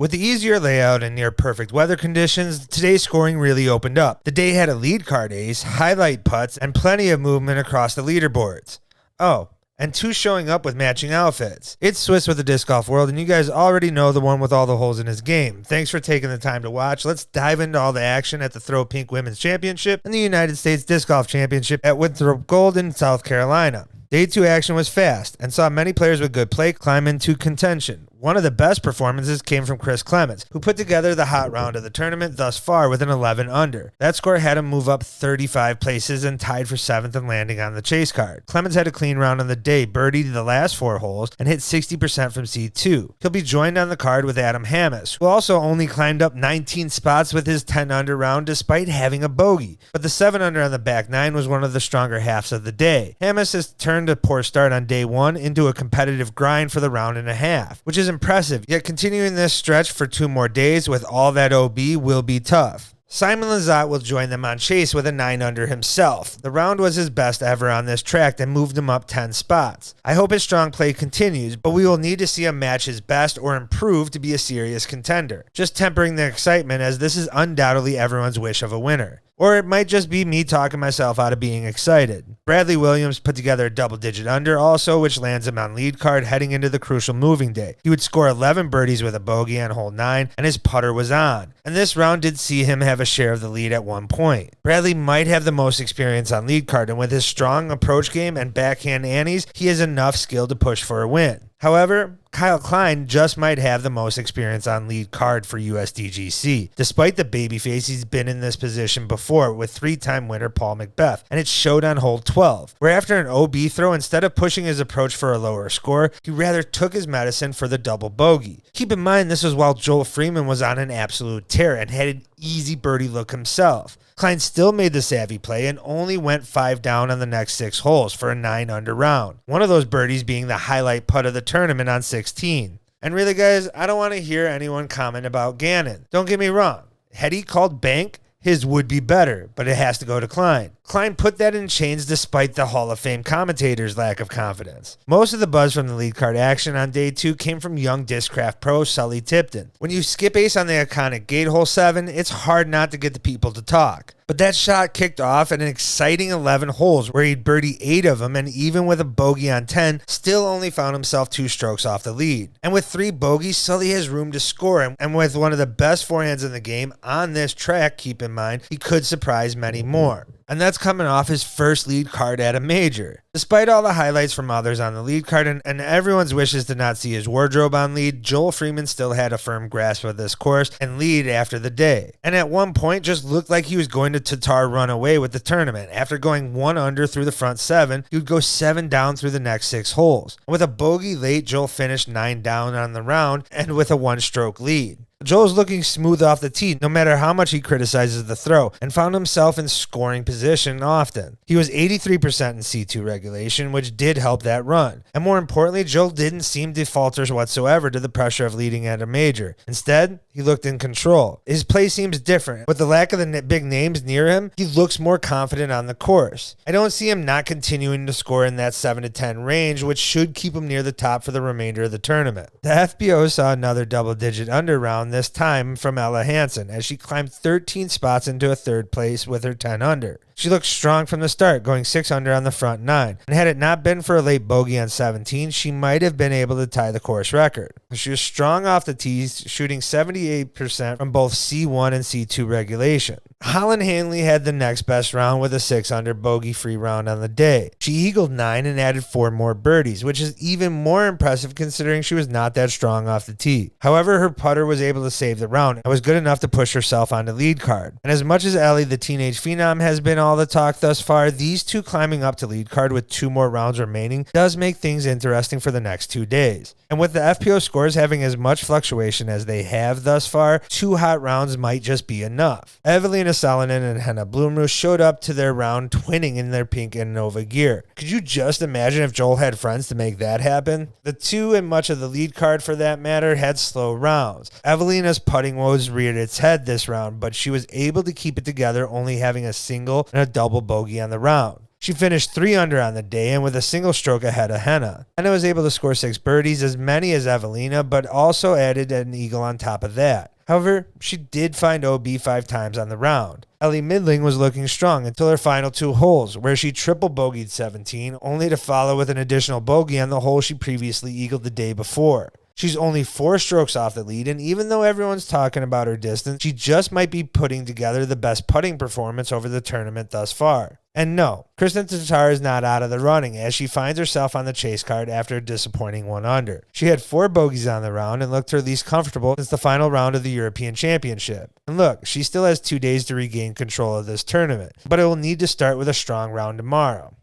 With the easier layout and near perfect weather conditions, today's scoring really opened up. The day had a lead card ace, highlight putts, and plenty of movement across the leaderboards. Oh, and 2 showing up with matching outfits. It's Swiss with the Disc Golf World, and you guys already know the one with all the holes in his game. Thanks for taking the time to watch. Let's dive into all the action at the Throw Pink Women's Championship and the United States Disc Golf Championship at Winthrop Gold in South Carolina. Day 2 action was fast and saw many players with good play climb into contention. One of the best performances came from Chris Clements, who put together the hot round of the tournament thus far with an 11 under. That score had him move up 35 places and tied for 7th and landing on the chase card. Clements had a clean round on the day, birdied the last 4 holes, and hit 60% from C2. He'll be joined on the card with Adam Hammis, who also only climbed up 19 spots with his 10 under round despite having a bogey. But the 7 under on the back 9 was one of the stronger halves of the day. Hammis has turned a poor start on day 1 into a competitive grind for the round and a half, which is impressive, yet continuing this stretch for 2 more days with all that OB will be tough. Simon Lizotte will join them on chase with a 9 under himself. The round was his best ever on this track and moved him up 10 spots. I hope his strong play continues, but we will need to see him match his best or improve to be a serious contender. Just tempering the excitement, as this is undoubtedly everyone's wish of a winner. Or it might just be me talking myself out of being excited. Bradley Williams put together a double-digit under also, which lands him on lead card heading into the crucial moving day. He would score 11 birdies with a bogey on hole 9, and his putter was on. And this round did see him have a share of the lead at one point. Bradley might have the most experience on lead card, and with his strong approach game and backhand annies, he has enough skill to push for a win. However, Kyle Klein just might have the most experience on lead card for USDGC. Despite the babyface, he's been in this position before with 3-time winner Paul McBeth, and it showed on hole 12, where after an OB throw, instead of pushing his approach for a lower score, he rather took his medicine for the double bogey. Keep in mind, this was while Joel Freeman was on an absolute tear and had an easy birdie look himself. Klein still made the savvy play and only went 5 down on the next 6 holes for a 9 under round. One of those birdies being the highlight putt of the tournament on 16. And really, guys, I don't want to hear anyone comment about Gannon. Don't get me wrong. Had he called bank, his would be better, but it has to go to Klein. Klein put that in chains despite the Hall of Fame commentators' lack of confidence. Most of the buzz from the lead card action on day 2 came from young Discraft pro Sully Tipton. When you skip ace on the iconic gate hole 7, it's hard not to get the people to talk. But that shot kicked off at an exciting 11 holes where he'd birdie 8 of them, and even with a bogey on 10, still only found himself 2 strokes off the lead. And with 3 bogeys, Sully has room to score, and with one of the best forehands in the game on this track, keep in mind, he could surprise many more. And that's coming off his first lead card at a major. Despite all the highlights from others on the lead card and everyone's wishes to not see his wardrobe on lead, Joel Freeman still had a firm grasp of this course and lead after the day. And at one point just looked like he was going to Tatar run away with the tournament. After going 1 under through the front 7, he would go 7 down through the next 6 holes. With a bogey late, Joel finished 9 down on the round and with a 1-stroke lead. Joel's looking smooth off the tee no matter how much he criticizes the throw, and found himself in scoring position often. He was 83% in C2 regulation, which did help that run. And more importantly, Joel didn't seem to falter whatsoever to the pressure of leading at a major. Instead, he looked in control. His play seems different. With the lack of the big names near him, he looks more confident on the course. I don't see him not continuing to score in that 7 to 10 range, which should keep him near the top for the remainder of the tournament. The FBO saw another double-digit under round this time from Ella Hansen, as she climbed 13 spots into a 3rd place with her 10 under. She looked strong from the start, going 6 under on the front 9. And had it not been for a late bogey on 17, she might have been able to tie the course record. She was strong off the tees, shooting 78% from both C1 and C2 regulation. Holland Hanley had the next best round with a 6 under bogey-free round on the day. She eagled 9 and added 4 more birdies, which is even more impressive considering she was not that strong off the tee. However, her putter was able to save the round and was good enough to push herself onto lead card. And as much as Ellie, the teenage phenom, has been all the talk thus far, these 2 climbing up to lead card with 2 more rounds remaining does make things interesting for the next 2 days. And with the FPO scores having as much fluctuation as they have thus far, 2 hot rounds might just be enough. Evelina Salonen and Henna Blumroos showed up to their round twinning in their pink and Nova gear. Could you just imagine if Joel had friends to make that happen? The 2 and much of the lead card for that matter had slow rounds. Evelina's putting woes reared its head this round, but she was able to keep it together, only having a single and a double bogey on the round. She finished 3 under on the day and with a single stroke ahead of Henna. Henna was able to score 6 birdies, as many as Evelina, but also added an eagle on top of that. However, she did find OB 5 times on the round. Ellie Midling was looking strong until her final 2 holes, where she triple bogeyed 17, only to follow with an additional bogey on the hole she previously eagled the day before. She's only 4 strokes off the lead, and even though everyone's talking about her distance, she just might be putting together the best putting performance over the tournament thus far. And no, Kristen Tatar is not out of the running, as she finds herself on the chase card after a disappointing 1 under. She had 4 bogeys on the round and looked her least comfortable since the final round of the European Championship. And look, she still has 2 days to regain control of this tournament, but it will need to start with a strong round tomorrow.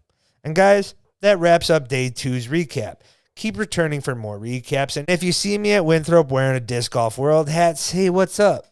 And guys, that wraps up Day 2's recap. Keep returning for more recaps, and if you see me at Winthrop wearing a Disc Golf World hat, say what's up.